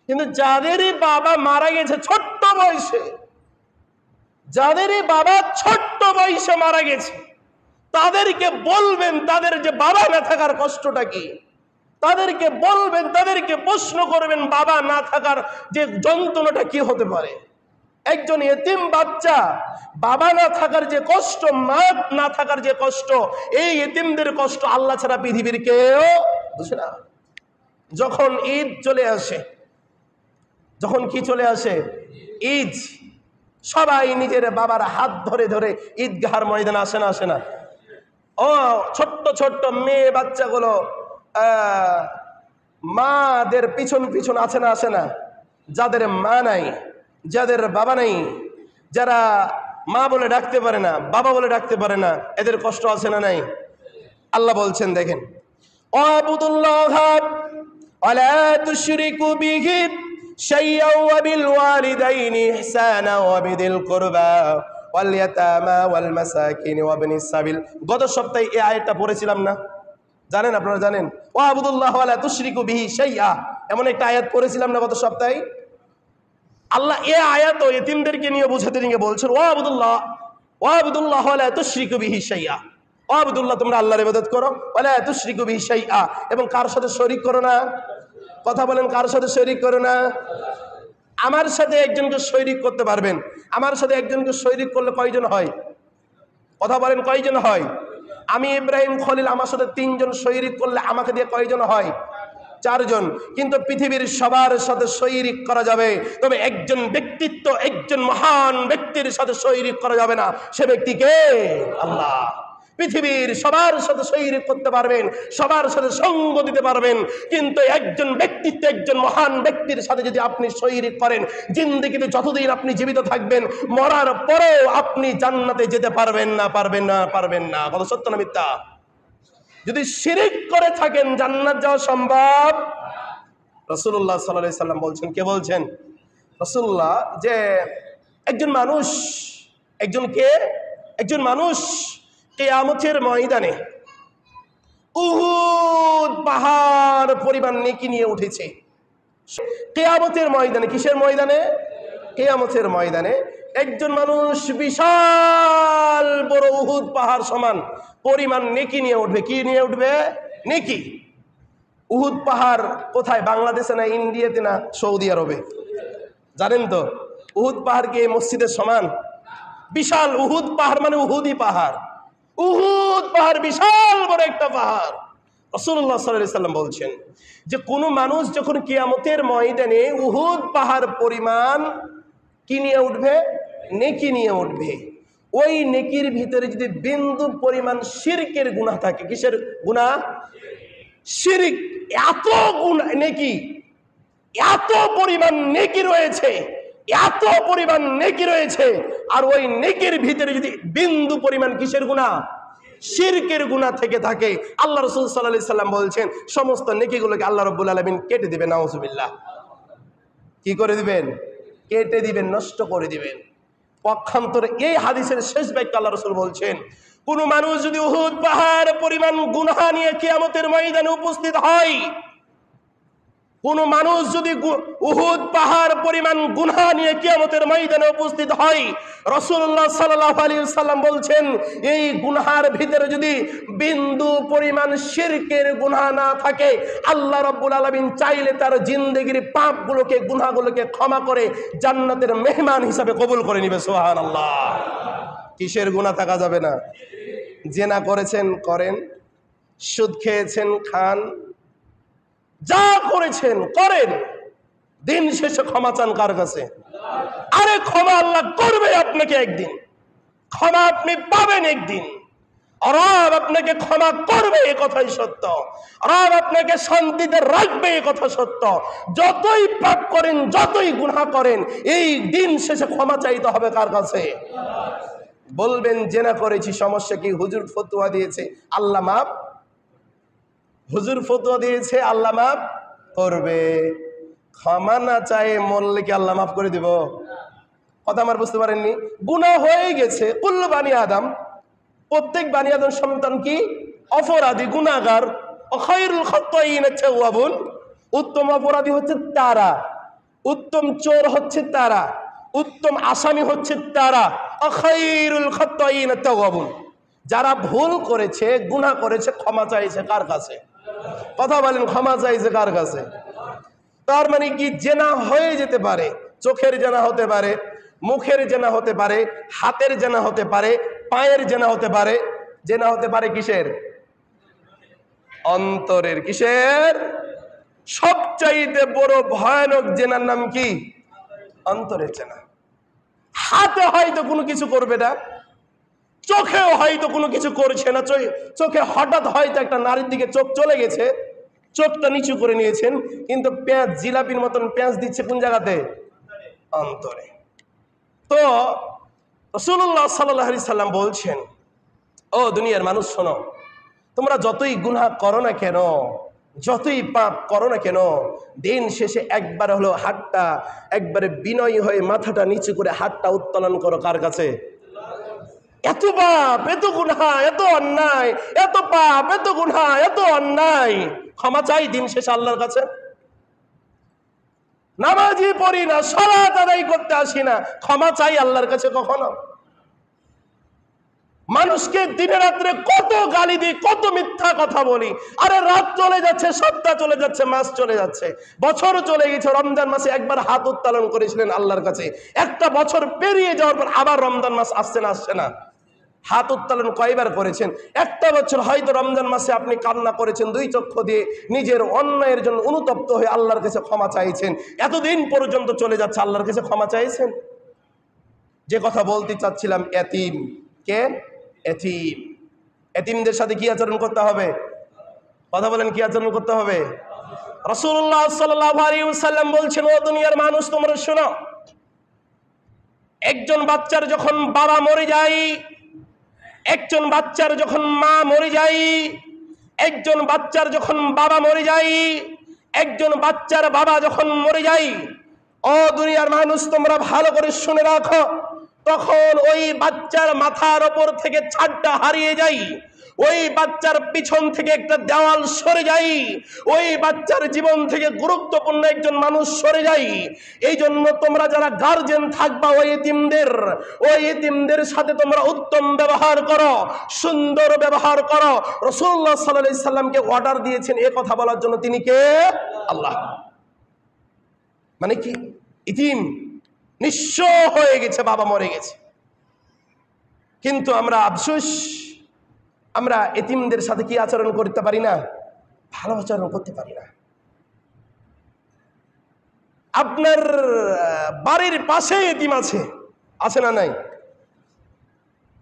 কিন্তু যাদেরই বাবা মারা গেছে ছোট্ট বয়সে, যাদেরই বাবা ছোট্ট বয়সে মারা গেছে, তাদেরকে বলবেন তাদের যে বাবা না থাকার কষ্টটা কি, তাদেরকে বলবেন, তাদেরকে প্রশ্ন করবেন বাবা না থাকার যে যন্ত্রণাটা কি হতে পারে। একজন এতিম বাচ্চা বাবা না থাকার যে কষ্ট, মা না থাকার যে কষ্ট, এই এতিমদের কষ্ট আল্লাহ ছাড়া পৃথিবীর কেউ বুঝে না। যখন ঈদ চলে আসে, যখন কি চলে আসে, ঈদ, সবাই নিজের বাবার হাত ধরে ধরে ঈদগাহার ময়দানে আসে না, আসে না? ও ছোট্ট ছোট্ট মেয়ে বাচ্চাগুলো মাদের পিছন পিছন আসে না, আসে না? যাদের মা নাই, যাদের বাবা নাই, যারা মা বলে ডাকতে পারে না, বাবা বলে ডাকতে পারে না, এদের কষ্ট আছে না নাই? আল্লাহ বলছেন দেখেন, ওয়াবুদুল্লাহ ওয়ালা তুশরিকু বিহি শাইয়্যান ওয়া বিল ওয়ালিদাইনি ইহসানা ওয়া বিদিল কুরবা ওয়াল ইয়াতামা ওয়াল মাসাকিন ওয়া ইবনিস সাবিল। গত সপ্তাহে এই আয়াতটা পড়েছিলাম না? জানেন, আপনারা জানেন? ওয়াবুদুল্লাহ ওয়ালা তুশরিকু বিহি শাইয়্যা, এমন একটা আয়াত পড়েছিলাম না গত সপ্তাহে? আল্লাহ এই আয়াত এতিমদেরকে নিয়ে বোঝাতে নিয়ে বলছেন, ওয়াবুদুল্লাহ ওয়ালা তুশরিকু বিহি শাইয়্যা, ওয়াবুদুল্লাহ, তোমরা আল্লাহর ইবাদত করো, ওয়ালা তুশরিকু বিহি শাইয়্যা, এবং কার সাথে শরীক করো না। কথা বলেন, কার সাথে শরীক করো না? আমার সাথে একজনকে শরীক করতে পারবেন, আমার সাথে একজনকে শরীক করলে কয়জন হয়? কথা বলেন, কয়জন হয়? আমি ইব্রাহিম খলিল, আমার সাথে 3 জন শরীক করলে আমাকে দিয়ে কয়জন হয়? 4 জন। কিন্তু পৃথিবীর সবার সাথে শরীক করা যাবে, তবে একজন ব্যক্তিত্ব, একজন মহান ব্যক্তির সাথে শরীক করা যাবে না। সে ব্যক্তিকে আল্লাহ। পৃথিবীর সবার সাথে শরীক করতে পারবেন, সবার সাথে সঙ্গ দিতে পারবেন, কিন্তু একজন ব্যক্তিত্ব, একজন মহান ব্যক্তির সাথে যদি আপনি শরীক করেন, জিন্দেগিতে যতদিন আপনি জীবিত থাকবেন, মরার পরেও আপনি জান্নাতে যেতে পারবেন না, পারবেন না, পারবেন না। কথা সত্য না মিথ্যা? যদি শিরিক করে থাকেন জান্নাত যাওয়া সম্ভব? রাসূলুল্লাহ সাল্লাল্লাহু আলাইহি সাল্লাম বলছেন, কে বলছেন? রাসূলুল্লাহ, যে একজন মানুষ, একজন মানুষ কিয়ামতের ময়দানে উহুদ পাহাড় পরিমাণ নেকি নিয়ে উঠেছে। কিয়ামতের ময়দানে, কিসের ময়দানে? কিয়ামতের ময়দানে একজন মানুষ বিশাল বড় উহুদ পাহাড় সমান পরিমাণ নেকি নিয়ে উঠবে। কি নিয়ে উঠবে? নেকি। উহুদ পাহাড় কোথায়? বাংলাদেশে না, ইন্ডিয়াতে না, সৌদি আরবে? জানেন তো? উহুদ পাহাড় কি মসজিদের সমান? বিশাল। উহুদ পাহাড় মানে উহুদি পাহাড়। উহুদ পাহাড় বিশাল বড় একটা পাহাড়। রাসূলুল্লাহ সাল্লাল্লাহু আলাইহি সাল্লাম বলছেন যে কোন মানুষ যখন কিয়ামতের ময়দানে উহুদ পাহাড় পরিমাণ কি নিয়ে উঠবে? নেকি নিয়ে উঠবে। ওই নেকির ভিতরে যদি বিন্দু পরিমাণ শিরকের গুনাহ থাকে। কিসের গুনাহ? শিরক। এত গুনাহ, নেকি, এত পরিমাণ নেকি রয়েছে, এত পরিমাণ নেকি রয়েছে, আর ওই নেকির ভিতরে যদি বিন্দু পরিমাণ কিসের গুনাহ? শিরকের গুনাহ থেকে থাকে, আল্লাহ রাসূল সাল্লাল্লাহু আলাইহি সাল্লাম বলছেন সমস্ত নেকিগুলোকে আল্লাহ রাব্বুল আলামিন কেটে দিবেন। নাউজুবিল্লাহ। কি করে দিবেন? কেটে দিবেন, নষ্ট করে দিবেন। পক্ষান্তরে এই হাদিসের শেষ বাক্য আল্লাহ রাসূল বলছেন, কোন মানুষ যদি উহুদ পাহাড় পরিমাণ গুনাহ নিয়ে কিয়ামতের ময়দানে উপস্থিত হয়, কোন মানুষ যদি উহুদ পাহাড় পরিমাণ গুনাহ নিয়ে কিয়ামতের ময়দানে উপস্থিত হয়, রাসূলুল্লাহ সাল্লাল্লাহু আলাইহি ওয়াসাল্লাম বলছেন এই গুনাহের ভিতরে যদি বিন্দু পরিমাণ শিরকের গুনাহ না থাকে, আল্লাহ রাব্বুল আলামিন চাইলে তার জিন্দেগির পাপগুলোকে, গুনাহগুলোকে ক্ষমা করে জান্নাতের মেহমান হিসাবে কবুল করে নেবে। সুবহানাল্লাহ। কিসের গুনাহ থাকা যাবে না? জিনা করেছেন করেন, সুদ খেয়েছেন খান, যা করেছেন করেন, দিন শেষে ক্ষমা চান কার কাছে? আরে ক্ষমা আল্লাহ করবে আপনাকে একদিন, ক্ষমা আপনি পাবেন একদিন। রব আপনাকে ক্ষমা করবে, এ কথাই সত্য। রব আপনাকে শান্তিতে রাখবে, এ কথা সত্য। যতই পাপ করেন, যতই গুনাহ করেন, এই দিন শেষে ক্ষমা চাইতে হবে কার কাছে? বলবেন জেনা করেছি, সমস্যা কি? হুজুর ফতোয়া দিয়েছে আল্লাহ মাফ, হুজুর ফতোয়া দিয়েছে আল্লাহ মাফ করবে। ক্ষমা না চায় মরলে কি আল্লাহ মাফ করে দিব? কথা আমার বুঝতে পারেননি? গুনাহ হয়ে গেছে। কুল্লু বানি আদম, প্রত্যেক বানি আদম সন্তান কি? অপরাধী, গুনাহগার। খায়রুল খাত্তাইয়িনা তাওয়াবুন, উত্তম অপরাধী হচ্ছে তারা উত্তম চোর হচ্ছে তারা, উত্তম আসামি হচ্ছে তারা। খায়রুল খাত্তাইনা তাওয়াবুন, যারা ভুল করেছে, গুনাহ করেছে, ক্ষমা চাইছে কার কাছে? কথা বলেন, ক্ষমা চাইছে কার কাছে? তার মানে কি, জেনা হয়ে যেতে পারে, চোখের জেনা হতে পারে, মুখের জেনা হতে পারে, হাতের জেনা হতে পারে, পায়ের জেনা হতে পারে। জেনা হতে পারে কিসের? অন্তরের। কিসের? সবচাইতে বড় ভয়ানক জেনার নাম কি? অন্তরের জেনা। হাতে হয়তো কোনো কিছু করবে না, চোখেও হয়তো কোনো কিছু করছে না, চোখে হঠাৎ হয়তো একটা নারীর দিকে চোখ চলে গেছে, চোখটা নিচু করে নিয়েছেন, কিন্তু পেঁয়াজ, জিলাপির মতন পেঁয়াজ দিচ্ছে কোন জায়গাতে? অন্তরে। তো রাসূলুল্লাহ সাল্লাল্লাহু আলাইহি সাল্লাম বলছেন, ও দুনিয়ার মানুষ শোনো, তোমরা যতই গুনাহ করো না কেন, যতই পাপ করো না কেন, দিন শেষে একবার হলো হাতটা একবারে বিনয়ী হয়ে মাথাটা নিচু করে হাতটা উত্তোলন করো কার কাছে? এত পাপ, এত গুনাহ, এত অন্যায়, এত পাপ, এত গুনাহ, এত অন্যায়, ক্ষমা চাই দিন শেষে আল্লাহর কাছে। নামাজই পড়ি না, সালাত আদায় করতে আসি না, ক্ষমা চাই আল্লাহর কাছে কখনো? মানুষকে দিনে রাত্রে কত গালি দিই, কত মিথ্যা কথা বলি। আরে রাত চলে যাচ্ছে, সপ্তাহ চলে যাচ্ছে, মাস চলে যাচ্ছে, বছর চলে গেছে। রমজান মাসে একবার হাত উত্তোলন করেছিলেন আল্লাহর কাছে, একটা বছর পেরিয়ে যাওয়ার পর আবার রমজান মাস আসছে না, আসছে না? হাত উত্তোলন কয়বার করেছেন? একটা বছর হয়তো রমজান মাসে আপনি কান্না করেছেন, দুই চক্ষু দিয়ে নিজের অন্যায়ের জন্য অনুতপ্ত হয়ে আল্লাহর কাছে ক্ষমা চাইছেন। এতদিন পর্যন্ত চলে যাচ্ছে, আল্লাহর কাছে ক্ষমা চাইছেন? যে কথা বলতে চাচ্ছিলাম, এতিম কে? এতিম। এতিমদের সাথে কি আচরণ করতে হবে? কথা বলেন, কি আচরণ করতে হবে? রাসূলুল্লাহ সাল্লাল্লাহু আলাইহি ওয়াসাল্লাম বলছেন, ও দুনিয়ার মানুষ তোমরা শোনো, একজন বাচ্চার যখন বাবা মরে যায়, একজন বাচ্চার যখন মা মরে যায়, একজন বাচ্চার যখন বাবা মরে যায়, একজন বাচ্চার বাবা যখন মরে যায়, ও দুনিয়ার মানুষ তোমরা ভালো করে শুনে রাখো, তখন ওই বাচ্চার মাথার ওপর থেকে ছাদটা হারিয়ে যায়, ওই বাচ্চার পিছন থেকে একটা দেওয়াল সরে যায়, ওই বাচ্চার জীবন থেকে গুরুত্বপূর্ণ একজন মানুষ সরে যায়। এই জন্য তোমরা যারা গার্জেন থাকবা, ওই এতিমদের সাথে তোমরা উত্তম ব্যবহার করো, সুন্দর ব্যবহার করো। রাসূলুল্লাহ সাল্লাল্লাহু আলাইহি সাল্লামকে অর্ডার দিয়েছেন এ কথা বলার জন্য, তিনি কে? আল্লাহ। মানে কি, এতিম নিঃস্ব হয়ে গেছে, বাবা মরে গেছে, কিন্তু আমরা আফসোস, আমরা এতিমদের সাথে কি আচরণ করতে পারি না? ভালো আচরণ করতে পারি না। আপনার বাড়ির পাশে এতিম আছে, আছে না নাই?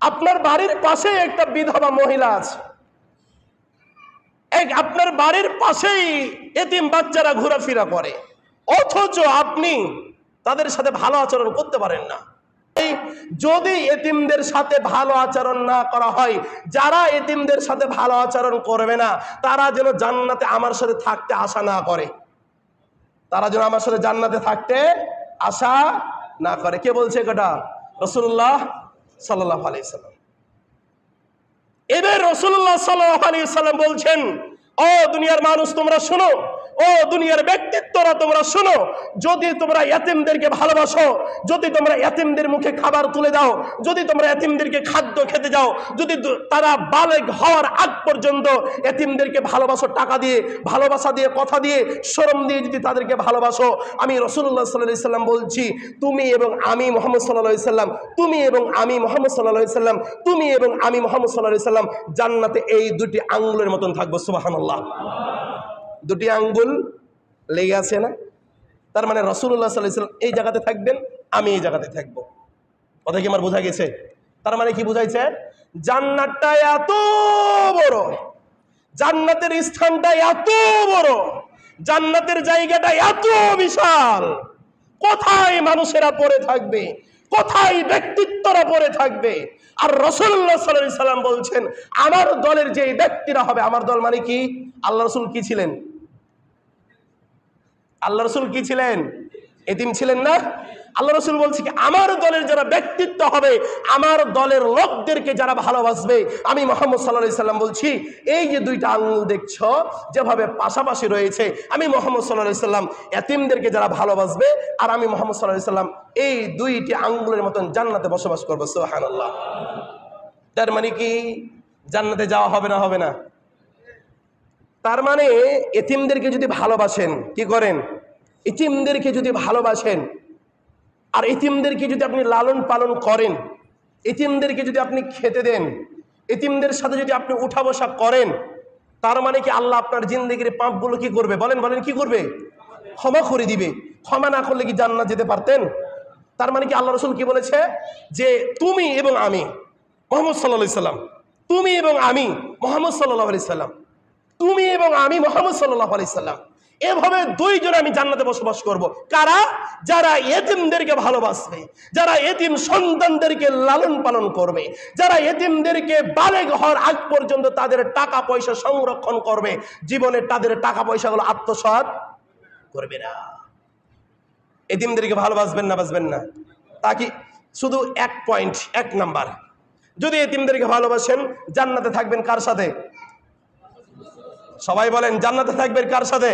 আপনার বাড়ির পাশে একটা বিধবা মহিলা আছে, আপনার বাড়ির পাশেই এতিম বাচ্চারা ঘোরাফেরা করে, অথচ আপনি তাদের সাথে ভালো আচরণ করতে পারেন না। যদি এতিমদের সাথে ভালো আচরণ না করা হয়, যারা এতিমদের সাথে ভালো আচরণ করবে না, তারা যেন জান্নাতে আমার সাথে থাকতে আশা না করে, তারা যেন আমার সাথে জান্নাতে থাকতে আশা না করে। কে বলছে এটা? রাসূলুল্লাহ সাল্লাল্লাহু আলাইহি সাল্লাম। এবার রাসূলুল্লাহ সাল্লাল্লাহু আলাইহি সাল্লাম বলছেন, ও দুনিয়ার মানুষ তোমরা শোনো, ও দুনিয়ার ব্যক্তিত্বরা তোমরা শোনো, যদি তোমরা এতিমদেরকে ভালোবাসো, যদি তোমরা এতিমদের মুখে খাবার তুলে দাও, যদি তোমরা এতিমদেরকে খাদ্য খেতে যাও, যদি তারা বালেগ হওয়ার আগ পর্যন্ত এতিমদেরকে ভালোবাসো, টাকা দিয়ে, ভালোবাসা দিয়ে, কথা দিয়ে, শরম দিয়ে যদি তাদেরকে ভালোবাসো, আমি রাসূলুল্লাহ সাল্লাল্লাহু আলাইহি সাল্লাম বলছি, তুমি এবং আমি মুহাম্মদ সাল্লাল্লাহু আলাইহি সাল্লাম, তুমি এবং আমি মুহাম্মদ সাল্লাল্লাহু আলাইহি সাল্লাম, তুমি এবং আমি মুহাম্মদ সাল্লাল্লাহু আলাইহি সাল্লাম জান্নাতে এই দুটি আঙ্গুলের মতন থাকবো। সুবহানাল্লাহ। দুটি আঙ্গুল লেগে আছে না? তার মানে রাসূলুল্লাহ সাল্লাল্লাহু আলাইহি সাল্লাম এই জায়গাতে থাকবেন, আমি এই জায়গাতে থাকবো। কথা কি আমার বোঝা গেছে? তার মানে কি বুঝাইছে? জান্নাতটা এত বড়, জান্নাতের স্থানটা এত বড়, জান্নাতের জায়গাটা এত বিশাল, কোথায় মানুষেরা পড়ে থাকবে, কোথায় ব্যক্তিত্বরা পড়ে থাকবে। আর রাসূলুল্লাহ সাল্লাল্লাহু আলাইহি সাল্লাম বলছেন, আমার দলের যে ব্যক্তিরা হবে, আমার দল মানে কি? আল্লাহ রাসূল কি ছিলেন? আল্লাহ রাসূল কি ছিলেন? এতিম ছিলেন না? আল্লাহ রাসূল বলছে কি, আমার দলের যারা ব্যক্তিত্ব হবে, আমার দলের লোকদেরকে যারা ভালোবাসবে, আমি মুহাম্মদ সাল্লাল্লাহু আলাইহি সাল্লাম বলছি, এই যে দুইটা আঙ্গুল দেখছো যেভাবে পাশাপাশি রয়েছে, আমি মুহাম্মদ সাল্লাল্লাহু আলাইহি সাল্লাম এতিমদেরকে যারা ভালোবাসবে, আর আমি মুহাম্মদ সাল্লাল্লাহু আলাইহি সাল্লাম এই দুইটি আঙ্গুলের মতন জান্নাতে বসবাস করব। সুবহানাল্লাহ। তার মানে কি জান্নাতে যাওয়া হবে না? হবে না? তার মানে এতিমদেরকে যদি ভালোবাসেন, কি করেন? এতিমদেরকে যদি ভালোবাসেন, আর এতিমদেরকে যদি আপনি লালন পালন করেন, এতিমদেরকে যদি আপনি খেতে দেন, এতিমদের সাথে যদি আপনি উঠা বসা করেন, তার মানে কি আল্লাহ আপনার জিন্দেগির পাপগুলো কি করবে? বলেন বলেন, কি করবে? ক্ষমা করে দিবে। ক্ষমা না করলে কি জান্নাত যেতে পারতেন? তার মানে কি আল্লাহ রাসূল কি বলেছে? যে তুমি এবং আমি মুহাম্মদ সাল্লাল্লাহু আলাইহি সাল্লাম, তুমি এবং আমি মুহাম্মদ সাল্লাল্লাহু আলাইহি সাল্লাম, তুমি এবং আমি মুহাম্মদ সাল্লাল্লাহু আলাইহি সাল্লাম, এভাবে দুইজনে আমি জান্নাতে বসবাস করব। কারা? যারা এতিমদেরকে ভালোবাসবে, যারা এতিম সন্তানদেরকে লালন পালন করবে, যারা এতিমদেরকে বালেগ হওয়ার আগ পর্যন্ত তাদের টাকা পয়সা সংরক্ষণ করবে, জীবনে তাদের টাকা পয়সাগুলো আত্মসাৎ করবে না। এতিমদেরকে ভালোবাসবেন না? বাসবেন না? তা কি শুধু এক পয়েন্ট, এক নাম্বার, যদি এতিমদেরকে ভালোবাসেন জান্নাতে থাকবেন কার সাথে? সবাই বলেন, জান্নাতে থাকবেন কার সাথে?